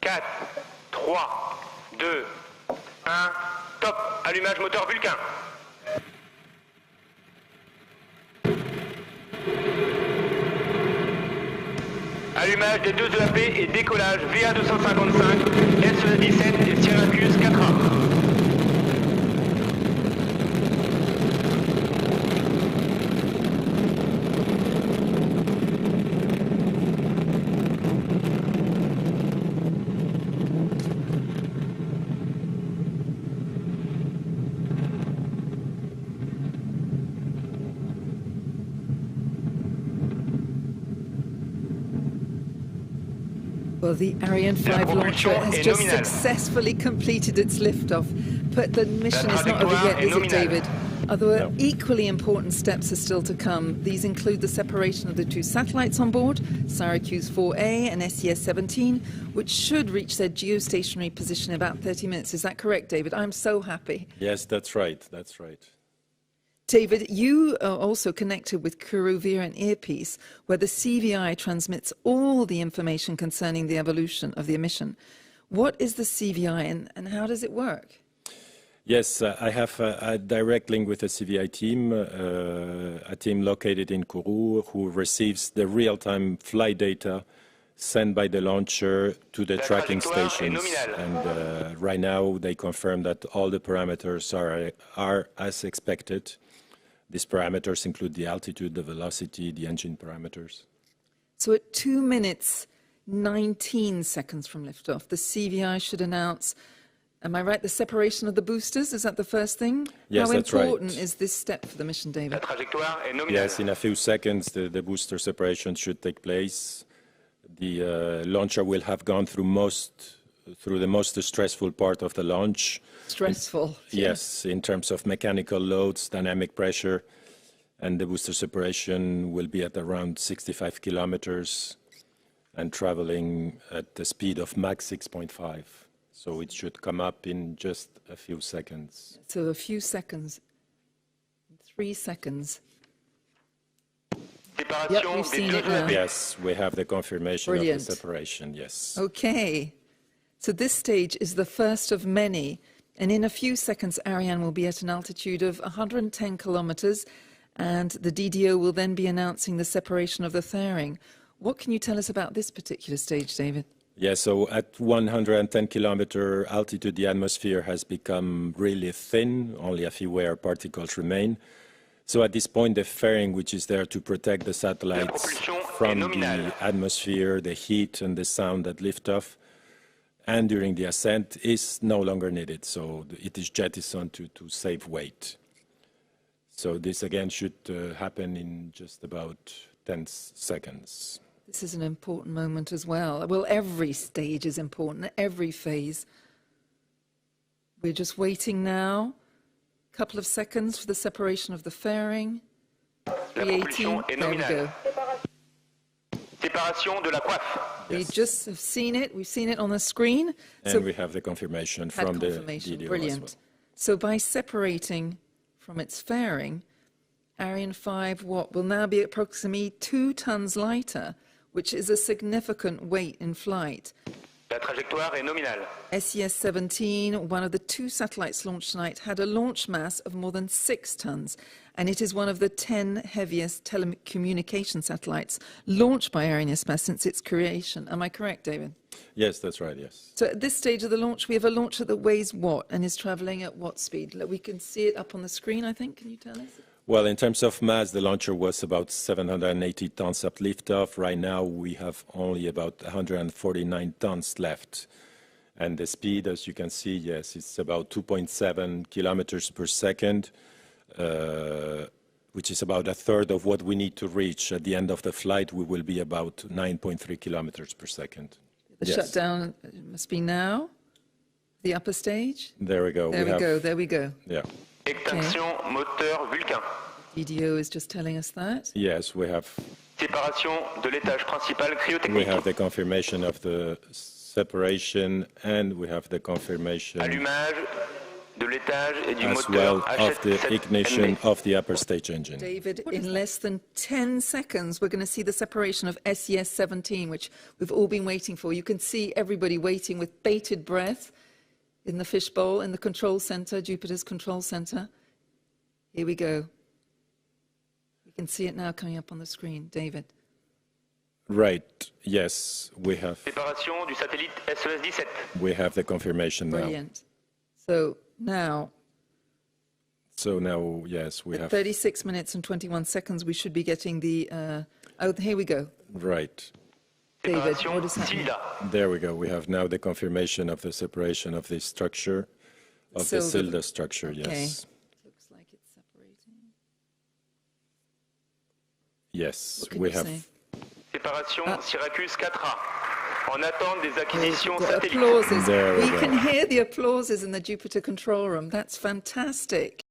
4, 3, 2, 1, top. Allumage moteur Vulcain. Allumage des deux EAP et décollage VA255, SES-17 et Syracuse 4A. Well, the Ariane 5 launcher has just successfully completed its liftoff, but the mission is not over yet, is it, David? Other equally important steps are still to come. These include the separation of the two satellites on board, Syracuse 4A and SES-17, which should reach their geostationary position in about 30 minutes. Is that correct, David? I'm so happy. Yes, that's right. That's right. David, you are also connected with Kuruvia and Earpiece, where the CVI transmits all the information concerning the evolution of the emission. What is the CVI and how does it work? Yes, I have a direct link with the CVI team, a team located in Kourou who receives the real-time flight data sent by the launcher to the tracking stations. And right now they confirm that all the parameters are as expected. These parameters include the altitude, the velocity, the engine parameters. So at 2 minutes, 19 seconds from liftoff, the CVI should announce, am I right, the separation of the boosters? Is that the first thing? Yes, that's right. How important is this step for the mission, David? Yes, in a few seconds, the booster separation should take place. The launcher will have gone through the most stressful part of the launch. Stressful. Yes, in terms of mechanical loads, dynamic pressure, and the booster separation will be at around 65 kilometers and traveling at the speed of Mach 6.5. So it should come up in just a few seconds. So a few seconds, 3 seconds. Yep, we've seen it now. Yes, we have the confirmation of the separation, yes. Okay. So this stage is the first of many, and in a few seconds Ariane will be at an altitude of 110 kilometers, and the DDO will then be announcing the separation of the fairing. What can you tell us about this particular stage, David? Yeah, so at 110 kilometer altitude, the atmosphere has become really thin, only a few air particles remain. So at this point, the fairing, which is there to protect the satellites from the atmosphere, the heat and the sound at liftoff, and during the ascent, is no longer needed. So it is jettisoned to save weight. So this again should happen in just about 10 seconds. This is an important moment as well. Well, every stage is important, every phase. We're just waiting now. Couple of seconds for the separation of the fairing. 318, there we go. Séparation de la coiffe. We just have seen it. We've seen it on the screen. And so we have the confirmation from the DDO. Brilliant. As well. So by separating from its fairing, Ariane 5 will now be approximately 2 tons lighter, which is a significant weight in flight. La trajectoire est nominale. SES-17, one of the 2 satellites launched tonight, had a launch mass of more than 6 tons, and it is one of the 10 heaviest telecommunication satellites launched by Arianespace since its creation. Am I correct, David? Yes, that's right, yes. So at this stage of the launch, we have a launcher that weighs what and is traveling at what speed? We can see it up on the screen, I think. Can you tell us? Well, in terms of mass, the launcher was about 780 tons at liftoff. Right now, we have only about 149 tons left. And the speed, as you can see, yes, it's about 2.7 kilometers per second, which is about a third of what we need to reach. At the end of the flight, we will be about 9.3 kilometers per second. The shutdown must be now, the upper stage? There we go. There we go. Yeah. Extinction moteur Vulcain. DDO is just telling us that. Yes, we have. Séparation de l'étage principal cryotechnique. We have the confirmation of the separation, and we have the confirmation. Allumage de l'étage et du as moteur well of the ignition HS-17 of the upper stage engine. David, in less than 10 seconds, we're going to see the separation of SES-17, which we've all been waiting for. You can see everybody waiting with bated breath in the fishbowl, in the control center, Jupiter's control center. Here we go. You can see it now coming up on the screen. David. Right, yes, we have Séparation du satellite SES-17. the confirmation now. Brilliant. So now, yes, we have 36 minutes and 21 seconds, we should be getting the, oh, here we go. right. David, Séparation what is happening? Silda. There we go. We have now the confirmation of the separation of the structure, of the Silda structure, yes. Okay. Looks like it's separating. Yes, What can we you have. say? Séparation Syracuse 4A. En attente des acquisitions The satellites. applauses. There we We go. can hear the applauses in the Jupiter control room. That's fantastic.